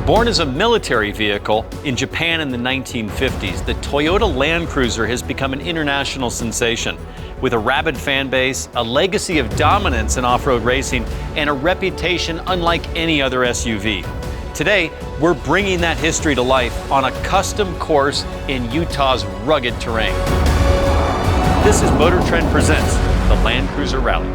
Born as a military vehicle in Japan in the 1950s, the Toyota Land Cruiser has become an international sensation. With a rabid fan base, a legacy of dominance in off-road racing, and a reputation unlike any other SUV. Today, we're bringing that history to life on a custom course in Utah's rugged terrain. This is Motor Trend Presents the Land Cruiser Rally.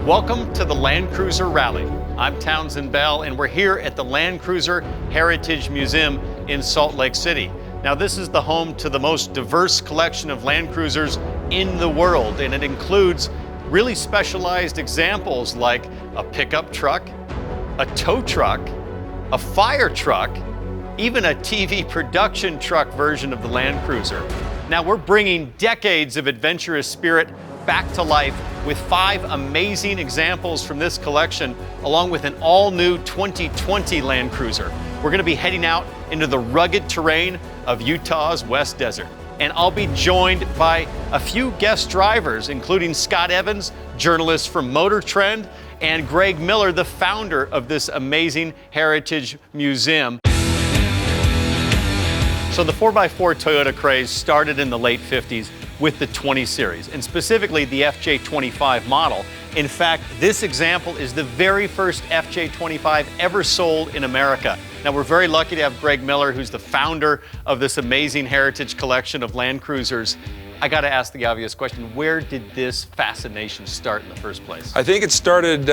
Welcome to the Land Cruiser Rally. I'm Townsend Bell, and we're here at the Land Cruiser Heritage Museum in Salt Lake City. Now, this is the home to the most diverse collection of Land Cruisers in the world, and it includes really specialized examples like a pickup truck, a tow truck, a fire truck, even a TV production truck version of the Land Cruiser. Now, we're bringing decades of adventurous spirit back to life with 5 amazing examples from this collection, along with an all-new 2020 Land Cruiser. We're going to be heading out into the rugged terrain of Utah's West Desert. And I'll be joined by a few guest drivers, including Scott Evans, journalist from Motor Trend, and Greg Miller, the founder of this amazing heritage museum. So the 4x4 Toyota craze started in the late 50s with the 20 Series, and specifically the FJ25 model. In fact, this example is the very first FJ25 ever sold in America. Now, we're very lucky to have Greg Miller, who's the founder of this amazing heritage collection of Land Cruisers. I got to ask the obvious question, where did this fascination start in the first place? I think it started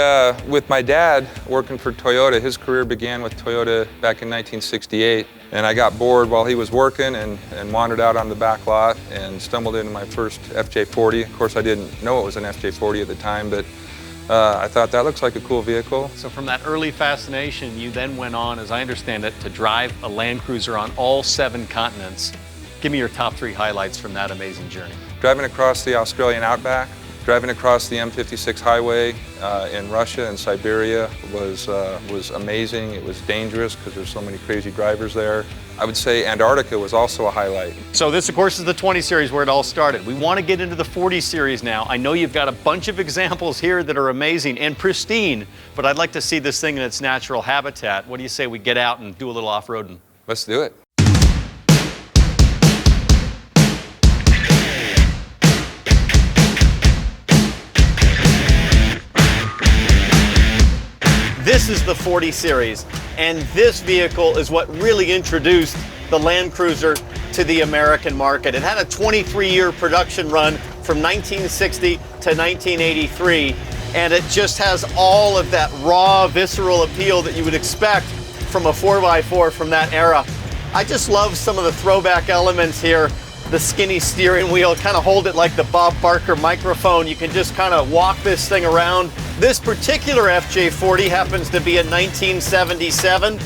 with my dad working for Toyota. His career began with Toyota back in 1968. And I got bored while he was working and wandered out on the back lot and stumbled into my first FJ40. Of course, I didn't know it was an FJ40 at the time, but I thought that looks like a cool vehicle. So from that early fascination, you then went on, as I understand it, to drive a Land Cruiser on all 7 continents. Give me your top 3 highlights from that amazing journey. Driving across the Australian outback, driving across the M56 highway in Russia and Siberia was amazing. It was dangerous because there's so many crazy drivers there. I would say Antarctica was also a highlight. So this, of course, is the 20 Series where it all started. We want to get into the 40 Series now. I know you've got a bunch of examples here that are amazing and pristine, but I'd like to see this thing in its natural habitat. What do you say we get out and do a little off-roading? Let's do it. This is the 40 Series, and this vehicle is what really introduced the Land Cruiser to the American market. It had a 23-year production run from 1960 to 1983, and it just has all of that raw, visceral appeal that you would expect from a 4x4 from that era. I just love some of the throwback elements here. The skinny steering wheel, kind of hold it like the Bob Barker microphone. You can just kind of walk this thing around. This particular FJ40 happens to be a 1977,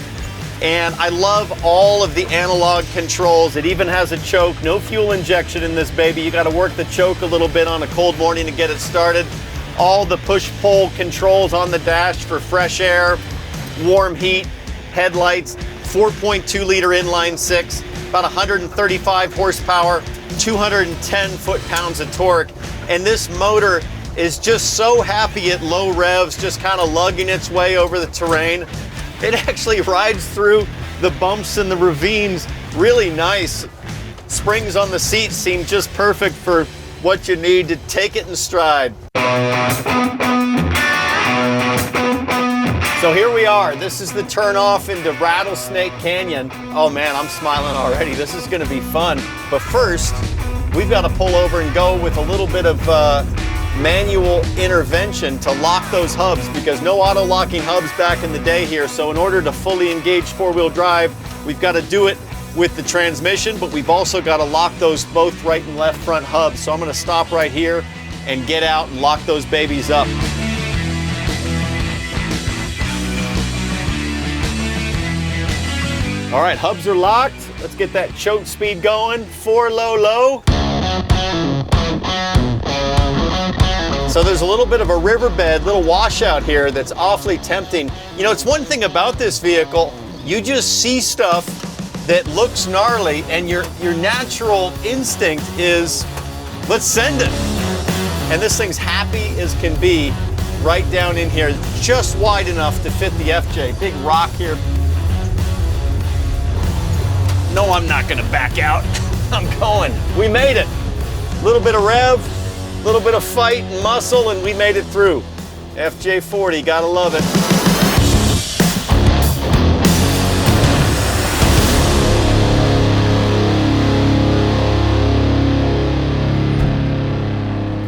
and I love all of the analog controls. It even has a choke, no fuel injection in this baby. You got to work the choke a little bit on a cold morning to get it started. All the push-pull controls on the dash for fresh air, warm heat, headlights, 4.2-liter inline-6, about 135 horsepower, 210 foot-pounds of torque. And this motor is just so happy at low revs, just kind of lugging its way over the terrain. It actually rides through the bumps and the ravines really nice. Springs on the seats seem just perfect for what you need to take it in stride. So here we are. This is the turnoff into Rattlesnake Canyon. Oh man, I'm smiling already. This is gonna be fun. But first, we've got to pull over and go with a little bit of manual intervention to lock those hubs, because no auto-locking hubs back in the day here. So in order to fully engage 4-wheel drive, we've got to do it with the transmission, but we've also got to lock those both right and left front hubs. So I'm going to stop right here and get out and lock those babies up. All right, hubs are locked. Let's get that choke speed going. 4 low, low. So there's a little bit of a riverbed, little washout here that's awfully tempting. You know, it's one thing about this vehicle, you just see stuff that looks gnarly and your natural instinct is, let's send it. And this thing's happy as can be right down in here, just wide enough to fit the FJ. Big rock here. No, I'm not gonna back out. I'm going. We made it. A little bit of rev, a little bit of fight and muscle, and we made it through. FJ40, gotta love it.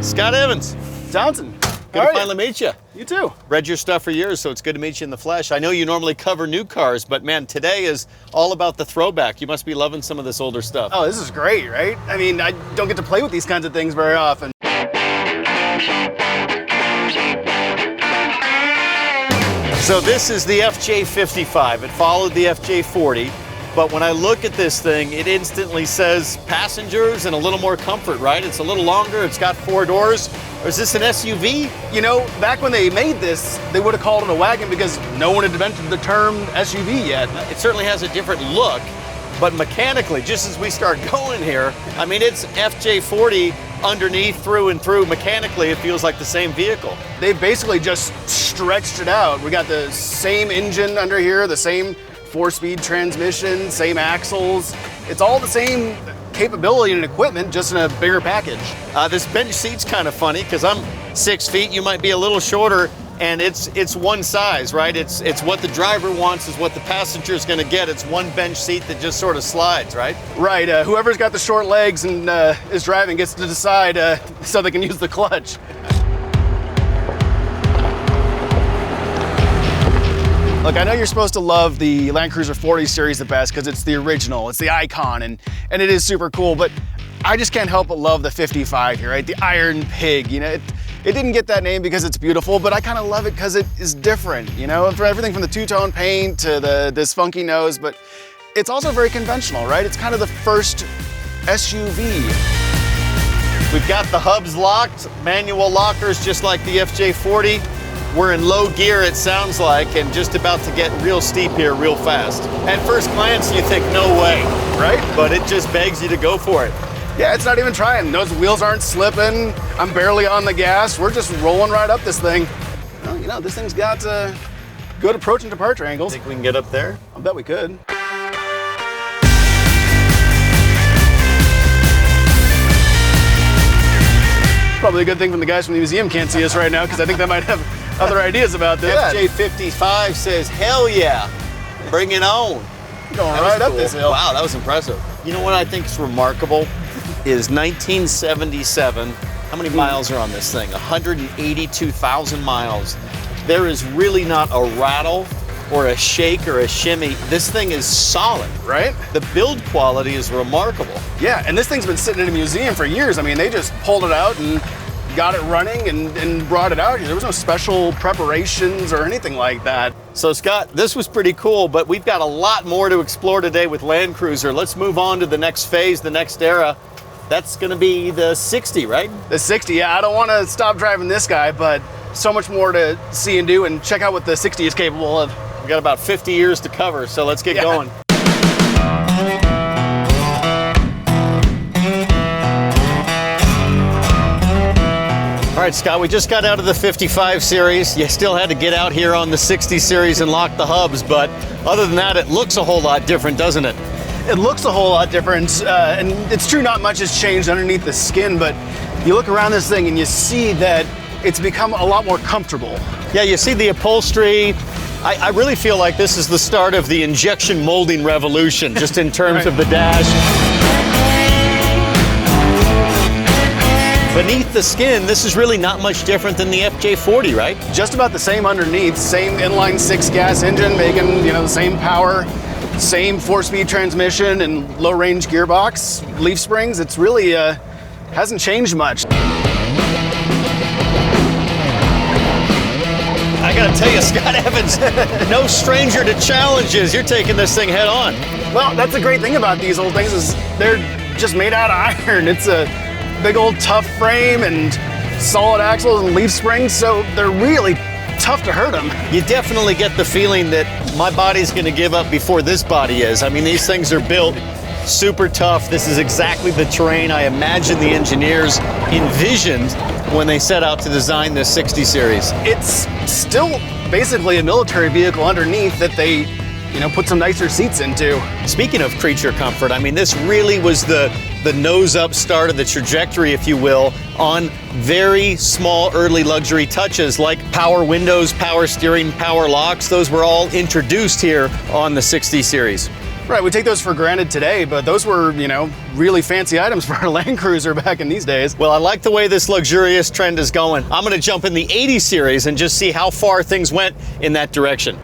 Scott Evans. Johnson. Good to finally meet you. You too. Read your stuff for years, so it's good to meet you in the flesh. I know you normally cover new cars, but man, today is all about the throwback. You must be loving some of this older stuff. Oh, this is great, right? I mean, I don't get to play with these kinds of things very often. So this is the FJ55. It followed the FJ40, but when I look at this thing, it instantly says passengers and a little more comfort, right? It's a little longer, it's got 4 doors. Or is this an SUV? You know, back when they made this, they would have called it a wagon because no one had invented the term SUV yet. It certainly has a different look, but mechanically, just as we start going here, I mean, it's FJ40 underneath, through and through. Mechanically, it feels like the same vehicle. They basically just stretched it out. We got the same engine under here, the same 4-speed transmission, same axles. It's all the same capability and equipment, just in a bigger package. This bench seat's kind of funny because I'm 6 feet, you might be a little shorter, and it's one size, right? It's what the driver wants is what the passenger is going to get. It's one bench seat that just sort of slides, right? Right, whoever's got the short legs and is driving gets to decide so they can use the clutch. Look, I know you're supposed to love the Land Cruiser 40 series the best because it's the original, it's the icon, and it is super cool, but I just can't help but love the 55 here, right? The Iron Pig, you know, it didn't get that name because it's beautiful, but I kind of love it because it is different, you know? For everything from the two-tone paint to this funky nose, but it's also very conventional, right? It's kind of the first SUV. We've got the hubs locked, manual lockers just like the FJ40. We're in low gear, it sounds like, and just about to get real steep here real fast. At first glance, you think, no way, right? But it just begs you to go for it. Yeah, it's not even trying. Those wheels aren't slipping. I'm barely on the gas. We're just rolling right up this thing. Well, you know, this thing's got good approach and departure angles. Think we can get up there? I bet we could. Probably a good thing from the guys from the museum can't see us right now because I think they might have other ideas about this. FJ55 says, hell yeah, bring it on. Going right up this hill. Wow, that was impressive. You know what I think is remarkable is 1977. How many miles are on this thing? 182,000 miles. There is really not a rattle or a shake or a shimmy. This thing is solid, right? The build quality is remarkable. Yeah, and this thing's been sitting in a museum for years. I mean, they just pulled it out and got it running and brought it out here. There was no special preparations or anything like that. So Scott, this was pretty cool, but we've got a lot more to explore today with Land Cruiser. Let's move on to the next phase, the next era. That's gonna be the 60, right? The 60, yeah, I don't wanna stop driving this guy, but so much more to see and do, and check out what the 60 is capable of. We got about 50 years to cover, so let's get going. All right, Scott, we just got out of the 55 series. You still had to get out here on the 60 series and lock the hubs, but other than that, it looks a whole lot different, doesn't it? It looks a whole lot different, and it's true not much has changed underneath the skin, but you look around this thing and you see that it's become a lot more comfortable. Yeah, you see the upholstery. I really feel like this is the start of the injection molding revolution, just in terms of the dash. Beneath the skin, this is really not much different than the FJ40, right? Just about the same underneath, same inline 6 gas engine, making, you know, the same power, same 4-speed transmission and low range gearbox, leaf springs. It's really hasn't changed much. I gotta tell you, Scott Evans, no stranger to challenges. You're taking this thing head on. Well, that's the great thing about these old things is they're just made out of iron. It's a big old tough frame and solid axles and leaf springs, so they're really tough to hurt them. You definitely get the feeling that my body's gonna give up before this body is. I mean, these things are built super tough. This is exactly the terrain I imagine the engineers envisioned when they set out to design this 60 series. It's still basically a military vehicle underneath that they, put some nicer seats into. Speaking of creature comfort, I mean, this really was the nose up start of the trajectory, if you will, on very small early luxury touches like power windows, power steering, power locks. Those were all introduced here on the 60 series. Right, we take those for granted today, but those were, really fancy items for a Land Cruiser back in these days. Well, I like the way this luxurious trend is going. I'm gonna jump in the 80 series and just see how far things went in that direction.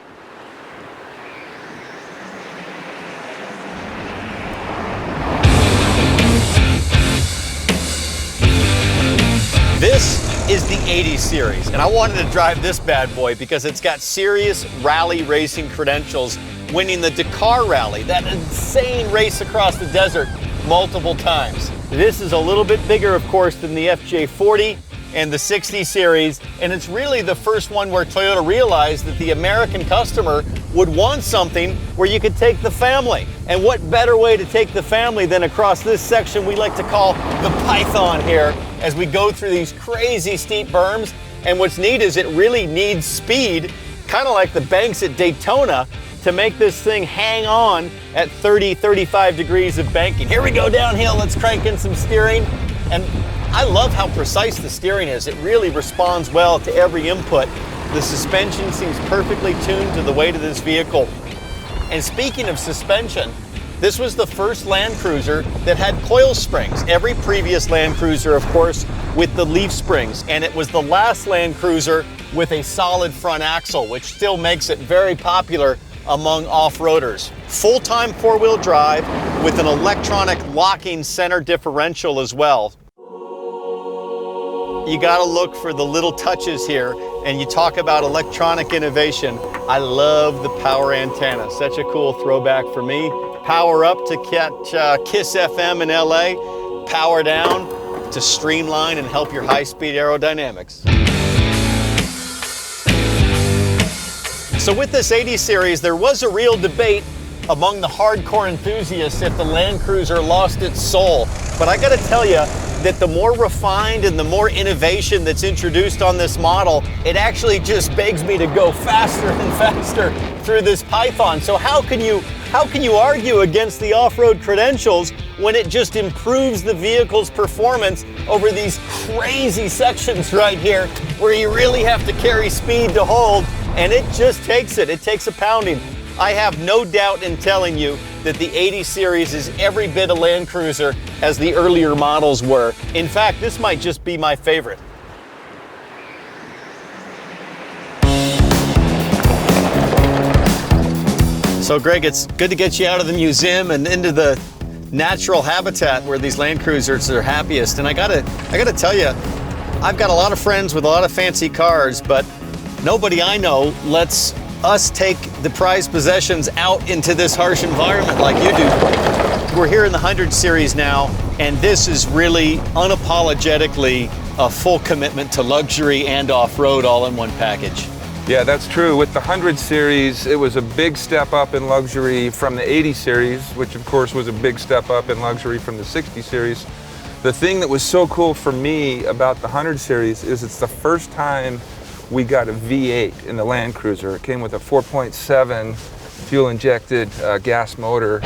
This is the 80 series, and I wanted to drive this bad boy because it's got serious rally racing credentials, winning the Dakar Rally, that insane race across the desert, multiple times. This is a little bit bigger, of course, than the FJ40 and the 60 series, and it's really the first one where Toyota realized that the American customer would want something where you could take the family. And what better way to take the family than across this section we like to call the Python here, as we go through these crazy steep berms. And what's neat is it really needs speed, kind of like the banks at Daytona, to make this thing hang on at 30, 35 degrees of banking. Here we go downhill, let's crank in some steering. And I love how precise the steering is. It really responds well to every input. The suspension seems perfectly tuned to the weight of this vehicle. And speaking of suspension, this was the first Land Cruiser that had coil springs. Every previous Land Cruiser, of course, with the leaf springs. And it was the last Land Cruiser with a solid front axle, which still makes it very popular among off-roaders. Full-time four-wheel drive with an electronic locking center differential as well. You gotta look for the little touches here, and you talk about electronic innovation. I love the power antenna, such a cool throwback for me. Power up to catch Kiss FM in LA, power down to streamline and help your high-speed aerodynamics. So with this 80 series, there was a real debate among the hardcore enthusiasts if the Land Cruiser lost its soul. But I gotta tell you that the more refined and the more innovation that's introduced on this model, it actually just begs me to go faster and faster through this Python. So how can you argue against the off-road credentials when it just improves the vehicle's performance over these crazy sections right here where you really have to carry speed to hold, and it just takes it. It takes a pounding. I have no doubt in telling you that the 80 series is every bit a Land Cruiser as the earlier models were. In fact, this might just be my favorite. So Greg, it's good to get you out of the museum and into the natural habitat where these Land Cruisers are happiest. And I gotta tell you, I've got a lot of friends with a lot of fancy cars, but nobody I know lets us take the prized possessions out into this harsh environment like you do. We're here in the 100 series now, and this is really unapologetically a full commitment to luxury and off-road all in one package. Yeah, that's true. With the 100 series, it was a big step up in luxury from the 80 series, which of course was a big step up in luxury from the 60 series. The thing that was so cool for me about the 100 series is it's the first time we got a V8 in the Land Cruiser. It came with a 4.7 fuel-injected gas motor.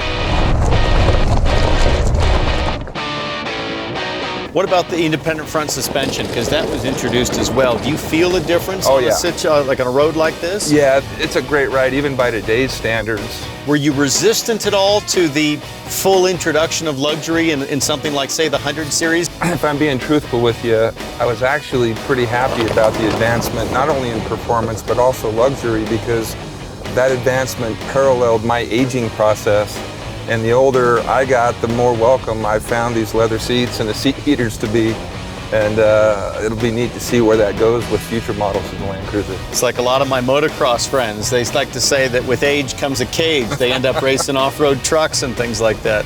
What about the independent front suspension? Because that was introduced as well. Do you feel a difference like on a road like this? Yeah, it's a great ride, even by today's standards. Were you resistant at all to the full introduction of luxury in something like, say, the 100 series? If I'm being truthful with you, I was actually pretty happy about the advancement, not only in performance, but also luxury, because that advancement paralleled my aging process. And the older I got, the more welcome I found these leather seats and the seat heaters to be. And it'll be neat to see where that goes with future models of the Land Cruiser. It's like a lot of my motocross friends. They like to say that with age comes a cage. They end up racing off-road trucks and things like that.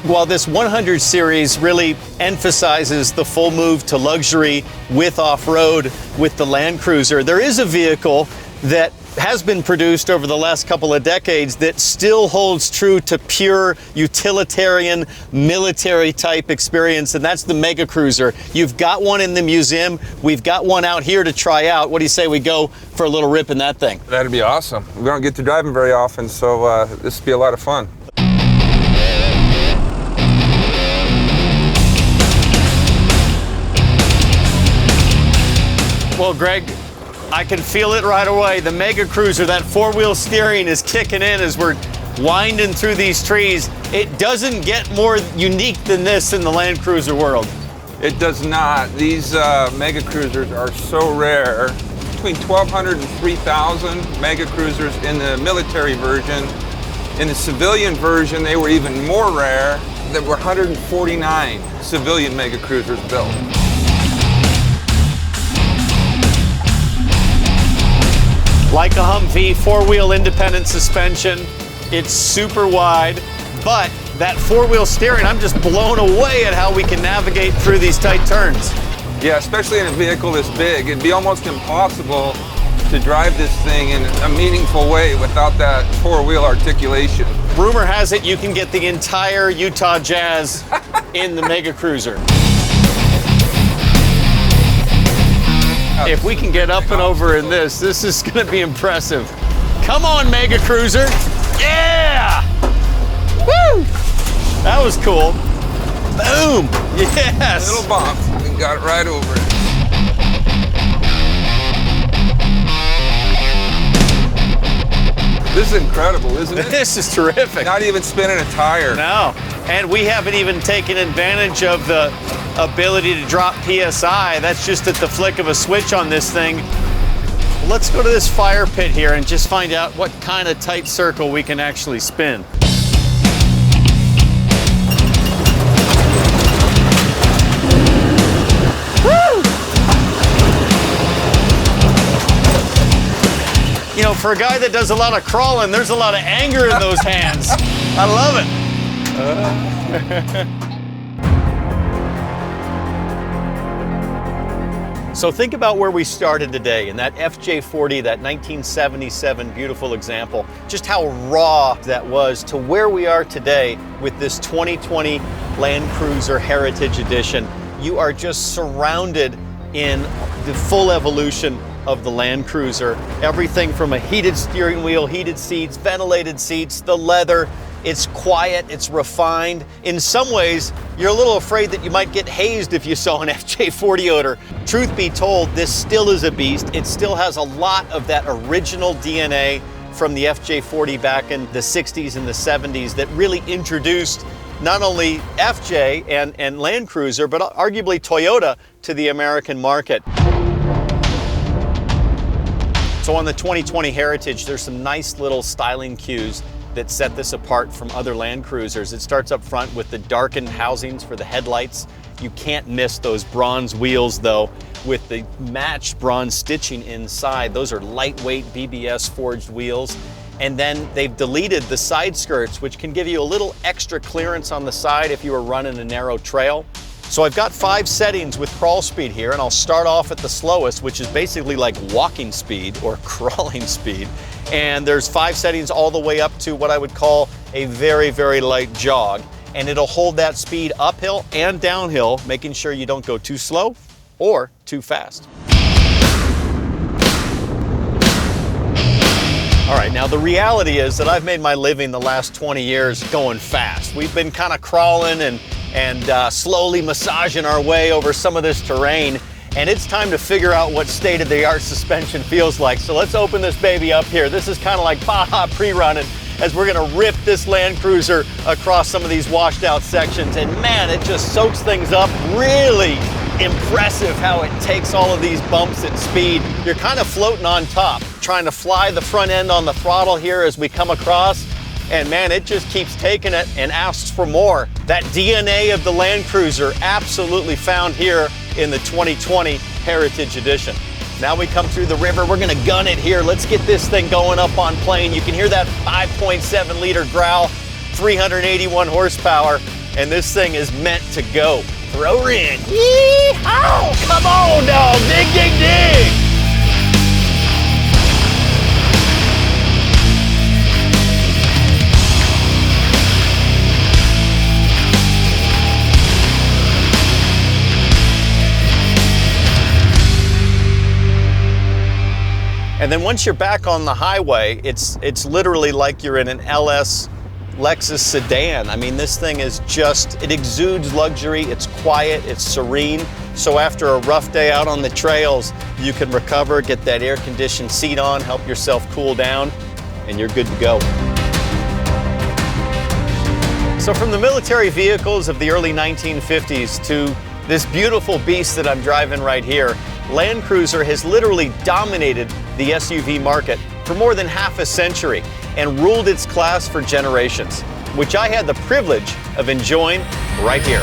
While this 100 series really emphasizes the full move to luxury with off-road with the Land Cruiser, there is a vehicle that has been produced over the last couple of decades that still holds true to pure utilitarian military type experience, and that's the Mega Cruiser. You've got one in the museum. We've got one out here to try out. What do you say we go for a little rip in that thing? That'd be awesome. We don't get to drive them very often, so this would be a lot of fun. Well, Greg, I can feel it right away. The Mega Cruiser, that four-wheel steering is kicking in as we're winding through these trees. It doesn't get more unique than this in the Land Cruiser world. It does not. These Mega Cruisers are so rare. Between 1,200 and 3,000 Mega Cruisers in the military version. In the civilian version, they were even more rare. There were 149 civilian Mega Cruisers built. Like a Humvee, four-wheel independent suspension. It's super wide, but that four-wheel steering, I'm just blown away at how we can navigate through these tight turns. Yeah, especially in a vehicle this big. It'd be almost impossible to drive this thing in a meaningful way without that four-wheel articulation. Rumor has it you can get the entire Utah Jazz in the Mega Cruiser. If we can get up and over in this is going to be impressive. Come on, Mega Cruiser. Yeah! Woo! That was cool. Boom! Yes! A little bump. We got it right over it. This is incredible, isn't it? This is terrific. Not even spinning a tire. No. And we haven't even taken advantage of the ability to drop PSI. That's just at the flick of a switch on this thing. Let's go to this fire pit here and just find out what kind of tight circle we can actually spin. Woo! You know, for a guy that does a lot of crawling, there's a lot of anger in those hands. I love it. So think about where we started today in that FJ40, that 1977 beautiful example, just how raw that was to where we are today with this 2020 Land Cruiser Heritage Edition. You are just surrounded in the full evolution of the Land Cruiser. Everything from a heated steering wheel, heated seats, ventilated seats, the leather. It's quiet, it's refined. In some ways, you're a little afraid that you might get hazed if you saw an FJ40 odor. Truth be told, this still is a beast. It still has a lot of that original DNA from the FJ40 back in the 60s and the 70s that really introduced not only FJ and Land Cruiser, but arguably Toyota to the American market. So on the 2020 Heritage, there's some nice little styling cues that set this apart from other Land Cruisers. It starts up front with the darkened housings for the headlights. You can't miss those bronze wheels though, with the matched bronze stitching inside. Those are lightweight BBS forged wheels. And then they've deleted the side skirts, which can give you a little extra clearance on the side if you were running a narrow trail. So I've got 5 settings with crawl speed here, and I'll start off at the slowest, which is basically like walking speed or crawling speed. And there's 5 settings all the way up to what I would call a very, very light jog. And it'll hold that speed uphill and downhill, making sure you don't go too slow or too fast. All right, now the reality is that I've made my living the last 20 years going fast. We've been kind of crawling and slowly massaging our way over some of this terrain. And it's time to figure out what state-of-the-art suspension feels like. So let's open this baby up here. This is kind of like Baja pre-running as we're gonna rip this Land Cruiser across some of these washed out sections. And man, it just soaks things up. Really impressive how it takes all of these bumps at speed. You're kind of floating on top, trying to fly the front end on the throttle here as we come across. And man, it just keeps taking it and asks for more. That DNA of the Land Cruiser absolutely found here in the 2020 Heritage Edition. Now we come through the river, we're gonna gun it here. Let's get this thing going up on plane. You can hear that 5.7 liter growl, 381 horsepower, and this thing is meant to go. Throw her in. Yee-haw! Come on, dog, dig, dig, dig! And then once you're back on the highway, it's literally like you're in an LS Lexus sedan. I mean, this thing is just, it exudes luxury, it's quiet, it's serene. So after a rough day out on the trails, you can recover, get that air-conditioned seat on, help yourself cool down, and you're good to go. So from the military vehicles of the early 1950s to this beautiful beast that I'm driving right here, Land Cruiser has literally dominated the SUV market for more than half a century and ruled its class for generations, which I had the privilege of enjoying right here.